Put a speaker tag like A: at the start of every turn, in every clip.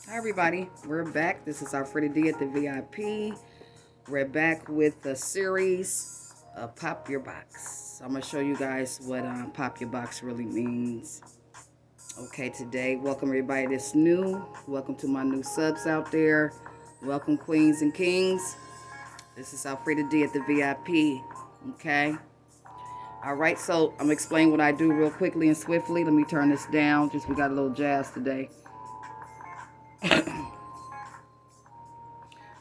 A: Hi everybody, we're back. This is our Freddie D at the VIP. We're back with the series of Pop Your Box. I'm going to show you guys what Pop Your Box really means. Okay, today, welcome everybody that's new. Welcome to my new subs out there. Welcome Queens and Kings. This is Alfreda D at the VIP. Okay. All right, so I'm going to explain what I do real quickly and swiftly. Let me turn this down. We got a little jazz today.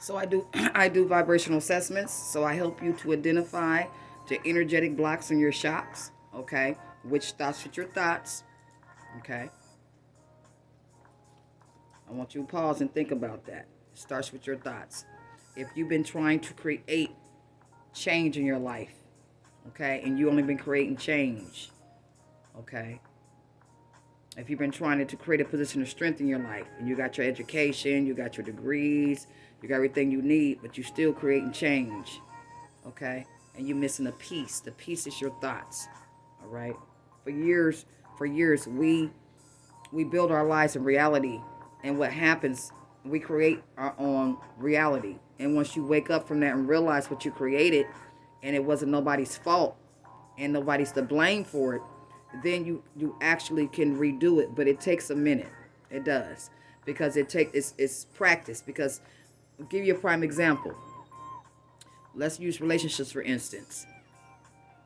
A: So I do I do vibrational assessments. So I help you to identify the energetic blocks in your shocks. Okay, which starts with your thoughts. Okay, I want you to pause and think about that. It starts with your thoughts. If you've been trying to create change in your life, okay, and you only been creating change, okay. If you've been trying to create a position of strength in your life, and you got your education, you got your degrees, you got everything you need, but you still creating change, okay? And you're missing a piece. The piece is your thoughts, all right? For years, we build our lives in reality, and what happens, we create our own reality. And once you wake up from that and realize what you created, and it wasn't nobody's fault, and nobody's to blame for it, then you actually can redo it. But it takes a minute. It does, because it's practice. Because I'll give you a prime example. Let's use relationships for instance.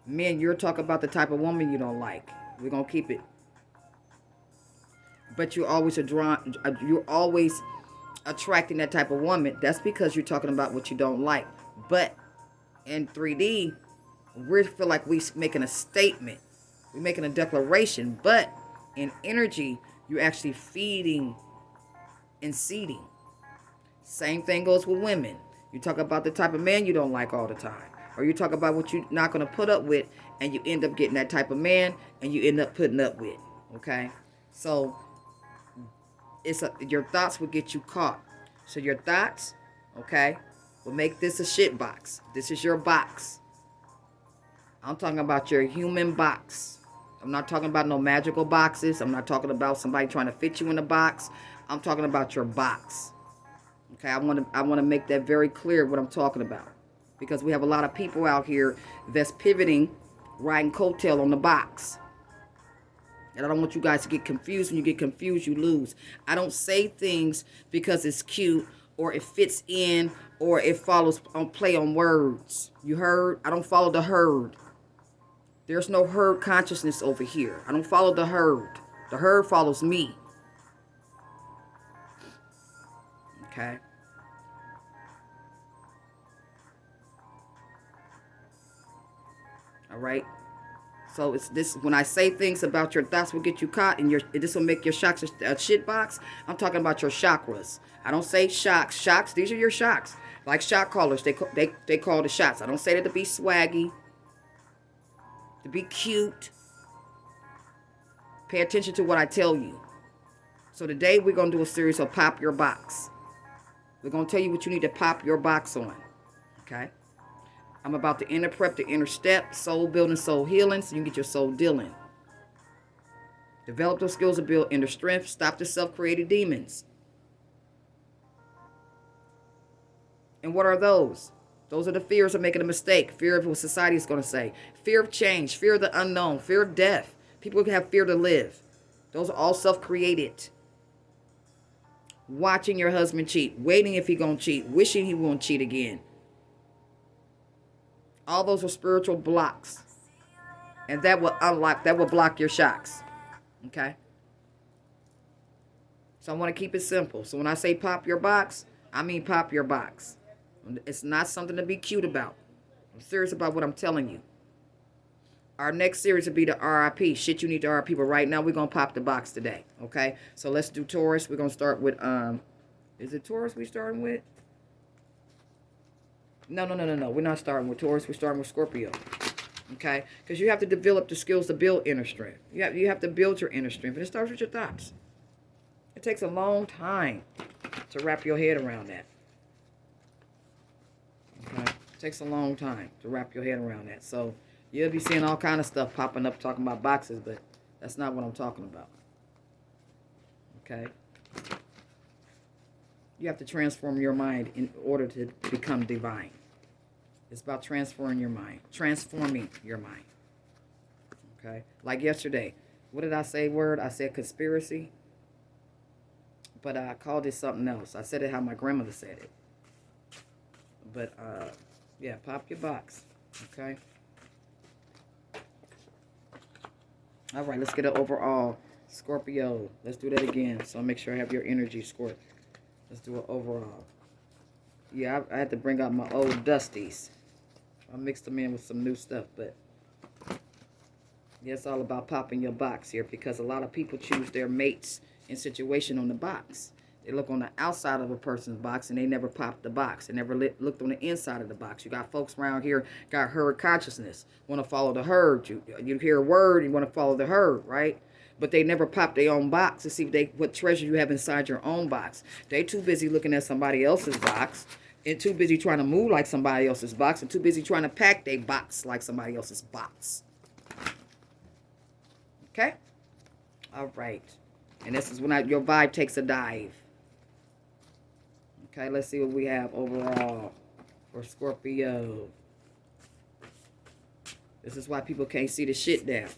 A: Men, you're talking about the type of woman you don't like. We're gonna keep it. But you're always attracting that type of woman. That's because you're talking about what you don't like. But in 3D, we feel like we're making a statement. We're making a declaration. But in energy, you're actually feeding and seeding. Same thing goes with women. You talk about the type of man you don't like all the time. Or you talk about what you're not going to put up with, and you end up getting that type of man, and you end up putting up with. Okay? So, your thoughts will get you caught. So your thoughts, okay, will make this a shit box. This is your box. I'm talking about your human box. I'm not talking about no magical boxes. I'm not talking about somebody trying to fit you in a box. I'm talking about your box. Okay, I want to make that very clear what I'm talking about, because we have a lot of people out here that's pivoting, riding coattail on the box. And I don't want you guys to get confused. When you get confused, you lose. I don't say things because it's cute or it fits in or it follows on play on words. You heard? I don't follow the herd. There's no herd consciousness over here. I don't follow the herd. The herd follows me. Okay? All right? So it's this. When I say things about your thoughts will get you caught, and this will make your shocks a shit box. I'm talking about your chakras. I don't say shocks. Shocks. These are your shocks. Like shot callers, they call the shots. I don't say that to be swaggy, to be cute. Pay attention to what I tell you. So today we're gonna do a series of pop your box. We're gonna tell you what you need to pop your box on. Okay. I'm about to inner prep, the inner step, soul building, soul healing, so you can get your soul dealing. Develop those skills to build inner strength. Stop the self-created demons. And what are those? Those are the fears of making a mistake. Fear of what society is going to say. Fear of change. Fear of the unknown. Fear of death. People can have fear to live. Those are all self-created. Watching your husband cheat. Waiting if he's going to cheat. Wishing he won't cheat again. All those are spiritual blocks. And that will block your shocks. Okay? So I want to keep it simple. So when I say pop your box, I mean pop your box. It's not something to be cute about. I'm serious about what I'm telling you. Our next series will be the RIP. Shit you need to RIP. But right now we're going to pop the box today. Okay? So let's do Taurus. We're going to start with, is it Taurus we starting with? No. We're not starting with Taurus. We're starting with Scorpio. Okay? Because you have to develop the skills to build inner strength. You have to build your inner strength. And it starts with your thoughts. It takes a long time to wrap your head around that. Okay? It takes a long time to wrap your head around that. So you'll be seeing all kind of stuff popping up talking about boxes, but that's not what I'm talking about. Okay? You have to transform your mind in order to become divine. It's about transforming your mind. Transforming your mind. Okay? Like yesterday. What did I say word? I said conspiracy. But I called it something else. I said it how my grandmother said it. But, yeah, pop your box. Okay? All right, let's get an overall. Scorpio. Let's do that again. So I'll make sure I have your energy, Scorpio. Let's do an overall. Yeah, I had to bring out my old dusties. I mixed them in with some new stuff, but yeah, it's all about popping your box here, because a lot of people choose their mates and situation on the box. They look on the outside of a person's box and they never popped the box. They never looked on the inside of the box. You got folks around here got herd consciousness, want to follow the herd. You hear a word, you want to follow the herd, right? But they never pop their own box to see what treasure you have inside your own box. They too busy looking at somebody else's box, and too busy trying to move like somebody else's box, and too busy trying to pack their box like somebody else's box. Okay? All right. And this is when your vibe takes a dive. Okay, let's see what we have overall for Scorpio. This is why people can't see the shit down.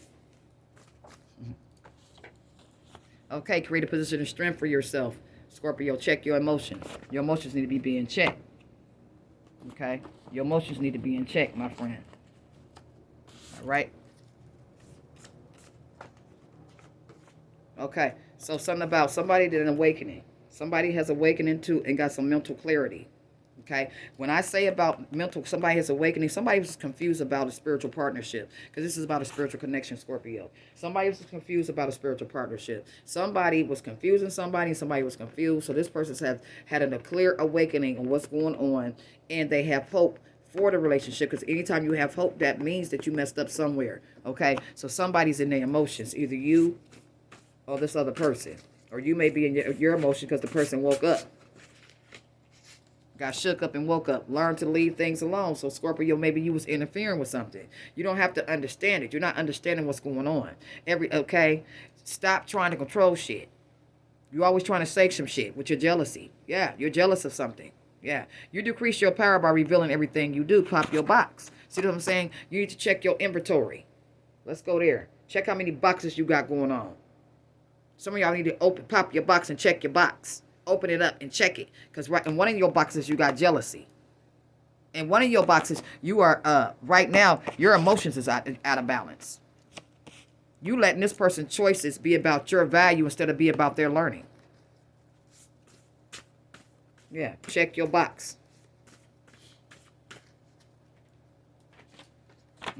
A: Okay, create a position of strength for yourself. Scorpio, check your emotions. Your emotions need to be in check. Okay? Your emotions need to be in check, my friend. All right? Okay, so something about somebody did an awakening. Somebody has awakening too and got some mental clarity. Okay, when I say about somebody has awakening, somebody was confused about a spiritual partnership, because this is about a spiritual connection, Scorpio. Somebody was confused about a spiritual partnership. Somebody was confusing somebody, and somebody was confused. So this person's had a clear awakening on what's going on, and they have hope for the relationship, because anytime you have hope, that means that you messed up somewhere. Okay, so somebody's in their emotions, either you or this other person, or you may be in your emotions because the person woke up. Got shook up and woke up. Learn to leave things alone. So Scorpio, maybe you was interfering with something. You don't have to understand it. You're not understanding what's going on. Okay? Stop trying to control shit. You're always trying to say some shit with your jealousy. Yeah, you're jealous of something. Yeah. You decrease your power by revealing everything you do. Pop your box. See what I'm saying? You need to check your inventory. Let's go there. Check how many boxes you got going on. Some of y'all need to pop your box and check your box. Open it up and check it. Because right in one of your boxes, you got jealousy. In one of your boxes, you are, right now, your emotions is out of balance. You letting this person's choices be about your value instead of be about their learning. Yeah, check your box.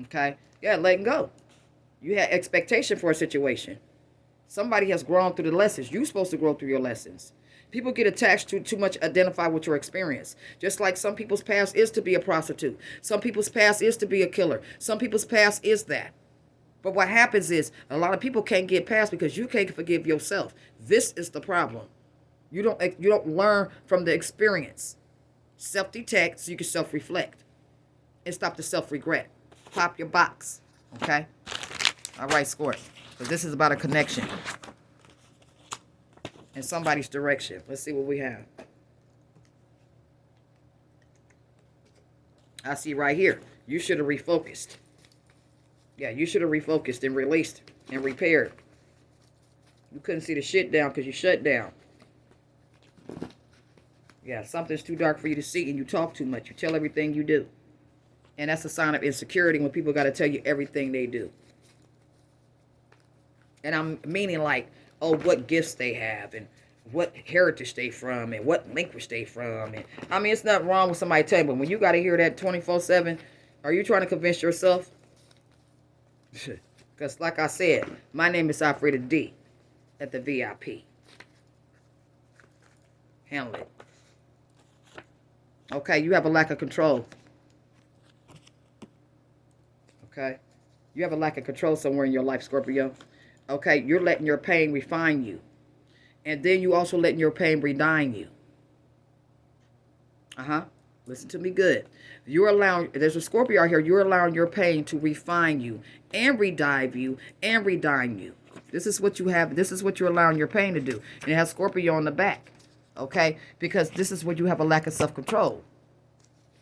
A: Okay? Yeah, letting go. You had expectation for a situation. Somebody has grown through the lessons. You're supposed to grow through your lessons. People get attached to too much, identify with your experience. Just like some people's past is to be a prostitute. Some people's past is to be a killer. Some people's past is that. But what happens is a lot of people can't get past because you can't forgive yourself. This is the problem. You don't learn from the experience. Self-detect so you can self-reflect. And stop the self-regret. Pop your box. Okay? All right, Scorp. Because this is about a connection. In somebody's direction. Let's see what we have. I see right here. You should have refocused. Yeah, you should have refocused and released and repaired. You couldn't see the shit down because you shut down. Yeah, something's too dark for you to see and you talk too much. You tell everything you do. And that's a sign of insecurity when people got to tell you everything they do. And I'm meaning like, oh, what gifts they have and what heritage they from and what language they from. And I mean, it's not wrong with somebody telling you, but when you got to hear that 24/7, are you trying to convince yourself? Because like I said, my name is Alfreda D at the VIP. Handle it. Okay, you have a lack of control. Okay? You have a lack of control somewhere in your life, Scorpio. Okay, you're letting your pain refine you. And then you also letting your pain redine you. Listen to me good. You're allowing, there's a Scorpio out here, you're allowing your pain to refine you and redive you and redine you. This is what you have, this is what you're allowing your pain to do. And it has Scorpio on the back. Okay? Because this is where you have a lack of self-control.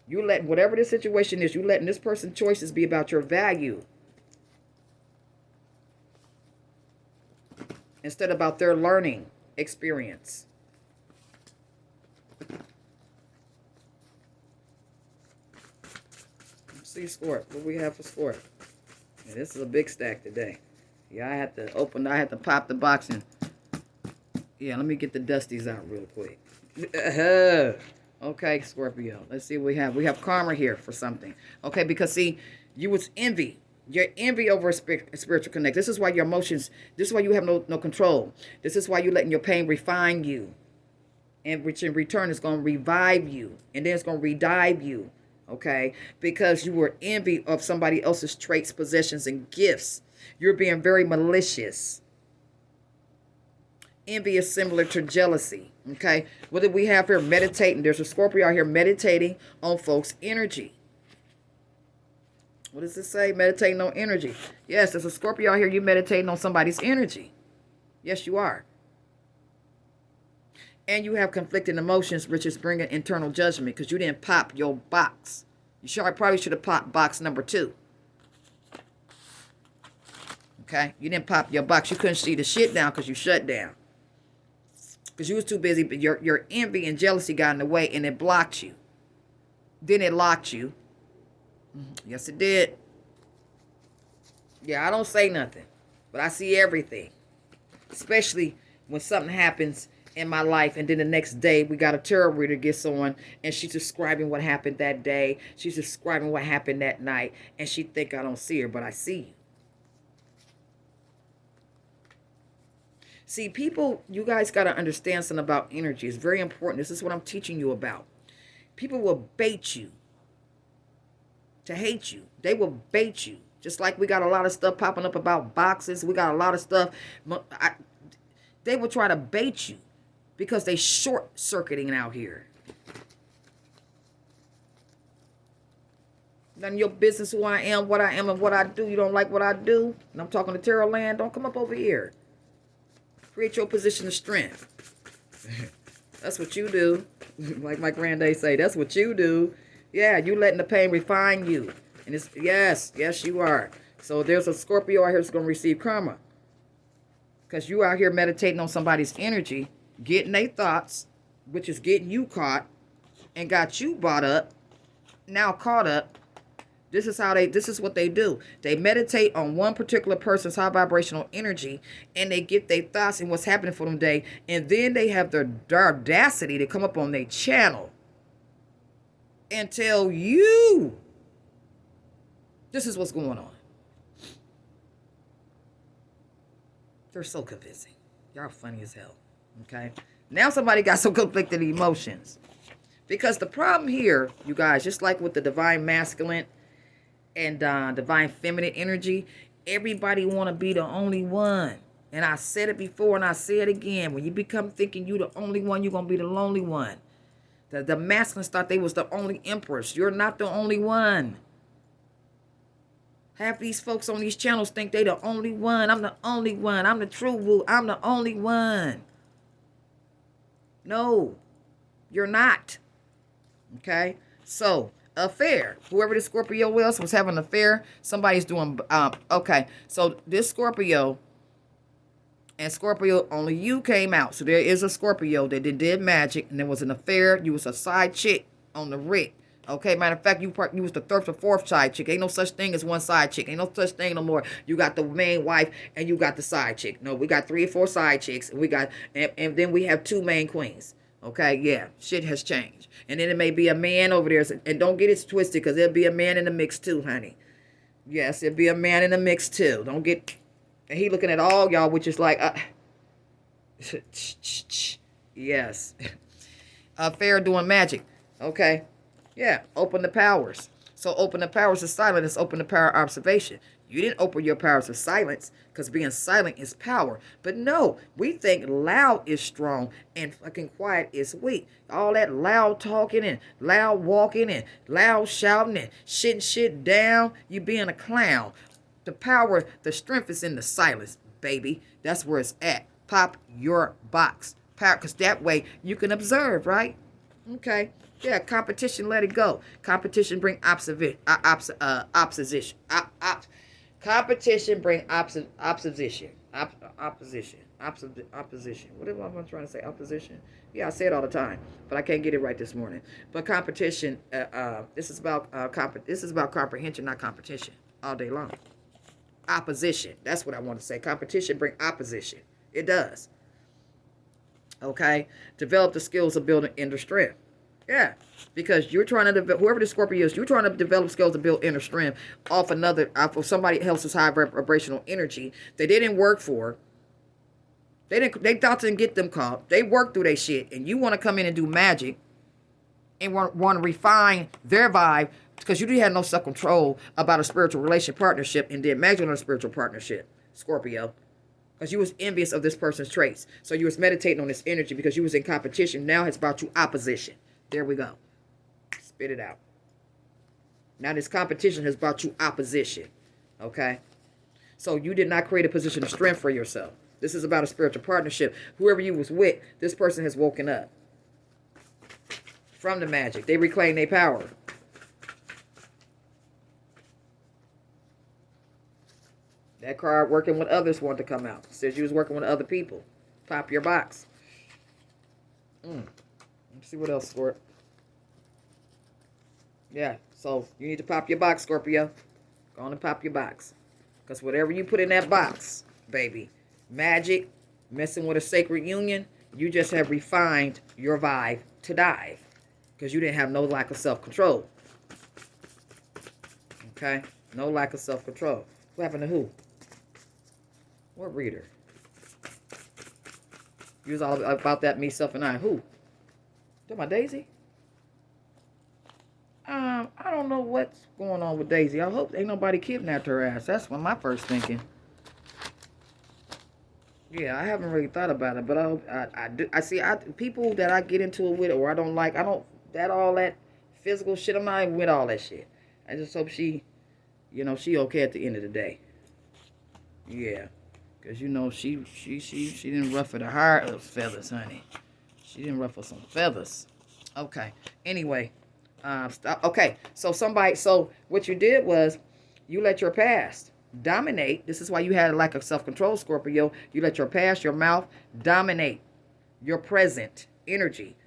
A: You let whatever the situation is, you letting this person's choices be about your value instead about their learning experience. Let's see, Scorp. What we have for Scorp? Yeah, this is a big stack today. Yeah, I had to pop the box and yeah, let me get the dusties out real quick. Okay, Scorpio. Let's see what we have. We have karma here for something. Okay, because see, you was envy. You're envy over a spiritual connect. This is why your emotions, this is why you have no control. This is why you're letting your pain refine you. And which in return is going to revive you. And then it's going to redive you. Okay? Because you were envy of somebody else's traits, possessions, and gifts. You're being very malicious. Envy is similar to jealousy. Okay? What did we have here? Meditating. There's a Scorpio out here meditating on folks' energy. What does it say? Meditating on energy. Yes, there's a Scorpio out here. You meditating on somebody's energy. Yes, you are. And you have conflicting emotions, which is bringing internal judgment because you didn't pop your box. Probably should have popped box number 2. Okay? You didn't pop your box. You couldn't see the shit down because you shut down. Because you was too busy, but your envy and jealousy got in the way and it blocked you. Then it locked you. Yes, it did. Yeah, I don't say nothing, but I see everything. Especially when something happens in my life and then the next day we got a tarot reader gets on and she's describing what happened that day. She's describing what happened that night and she think I don't see her, but I see you. See, people, you guys got to understand something about energy. It's very important. This is what I'm teaching you about. People will bait you to hate you. They will bait you. Just like we got a lot of stuff popping up about boxes. We got a lot of stuff. They will try to bait you because they short-circuiting out here. None of your business who I am, and what I do. You don't like what I do? And I'm talking to Tarot Land. Don't come up over here. Create your position of strength. That's what you do. Like my granddad say, that's what you do. Yeah, you letting the pain refine you. And it's, yes, you are. So there's a Scorpio out here that's going to receive karma. Because you out here meditating on somebody's energy, getting their thoughts, which is getting you caught, and got you bought up, now caught up. This is what they do. They meditate on one particular person's high vibrational energy and they get their thoughts and what's happening for them day. And then they have the audacity to come up on their channel and tell you this is what's going on. They're so convincing. Y'all funny as hell. Okay? Now somebody got some conflicted emotions. Because the problem here, you guys, just like with the divine masculine and divine feminine energy, everybody want to be the only one. And I said it before and I say it again. When you become thinking you the only one, you're going to be the lonely one. The masculines thought they was the only empress. You're not the only one. Half these folks on these channels think they the only one. I'm the only one. I'm the true woo. I'm the only one. No, you're not. Okay? So, affair. Whoever this Scorpio was having an affair. Somebody's doing, okay. So, this Scorpio and Scorpio, only you came out. So, there is a Scorpio that did magic and there was an affair. You was a side chick on the rig. Okay, matter of fact, you was the third or fourth side chick. Ain't no such thing as one side chick. Ain't no such thing no more. You got the main wife and you got the side chick. No, we got 3 or 4 side chicks. And we got, and then we have 2 main queens. Okay, yeah, shit has changed. And then it may be a man over there. And don't get it twisted because there'll be a man in the mix too, honey. Yes, there'll be a man in the mix too. Don't get, and he looking at all y'all, which is like, yes. Affair doing magic. Okay. Yeah, open the powers. So open the powers of silence is open the power of observation. You didn't open your powers of silence because being silent is power. But no, we think loud is strong and fucking quiet is weak. All that loud talking and loud walking and loud shouting and shitting shit down, you being a clown. The power, the strength is in the silence, baby. That's where it's at. Pop your box. power, because that way you can observe, right? Okay. Yeah, competition, let it go. Competition bring opposition. Competition bring opposition. Opposition. What am I trying to say? Opposition. Yeah, I say it all the time, but I can't get it right this morning. But competition. This is about This is about comprehension, not competition, all day long. Opposition. That's what I want to say. Competition bring opposition. It does. Okay. Develop the skills of building inner strength. Yeah, because you're trying to develop, whoever the Scorpio is, you're trying to develop skills to build inner strength off of somebody else's high vibrational energy that they didn't work for. They thought didn't get them caught. They worked through their shit, and you want to come in and do magic and want to refine their vibe because you didn't have no self control about a spiritual relation partnership and did magic on a spiritual partnership, Scorpio. Because you was envious of this person's traits. So you was meditating on this energy because you was in competition. Now it's about you opposition. There we go. Spit it out. Now this competition has brought you opposition. Okay? So you did not create a position of strength for yourself. This is about a spiritual partnership. Whoever you was with, this person has woken up from the magic. They reclaim their power. That card, working with others, wanted to come out. Says you was working with other people. Pop your box. Let's see what else for it. Yeah, so you need to pop your box, Scorpio. Go on and pop your box. Because whatever you put in that box, baby, magic, messing with a sacred union, you just have refined your vibe to dive. Because you didn't have no lack of self-control. Okay? No lack of self-control. What happened to who? What reader? You was all about that me, self, and I. Who? That my Daisy? I don't know what's going on with Daisy. I hope ain't nobody kidnapped her ass. That's what my first thinking. Yeah, I haven't really thought about it, but I hope I do. I see people that I get into it with or I don't like. I don't all that physical shit. I'm not even with all that shit. I just hope she okay at the end of the day. Yeah, cause she didn't ruffle the higher feathers, honey. She didn't ruffle some feathers. Okay. Anyway. Okay, so what you did was you let your past dominate. This is why you had a lack of self-control, Scorpio. You let your past, your mouth, dominate your present energy.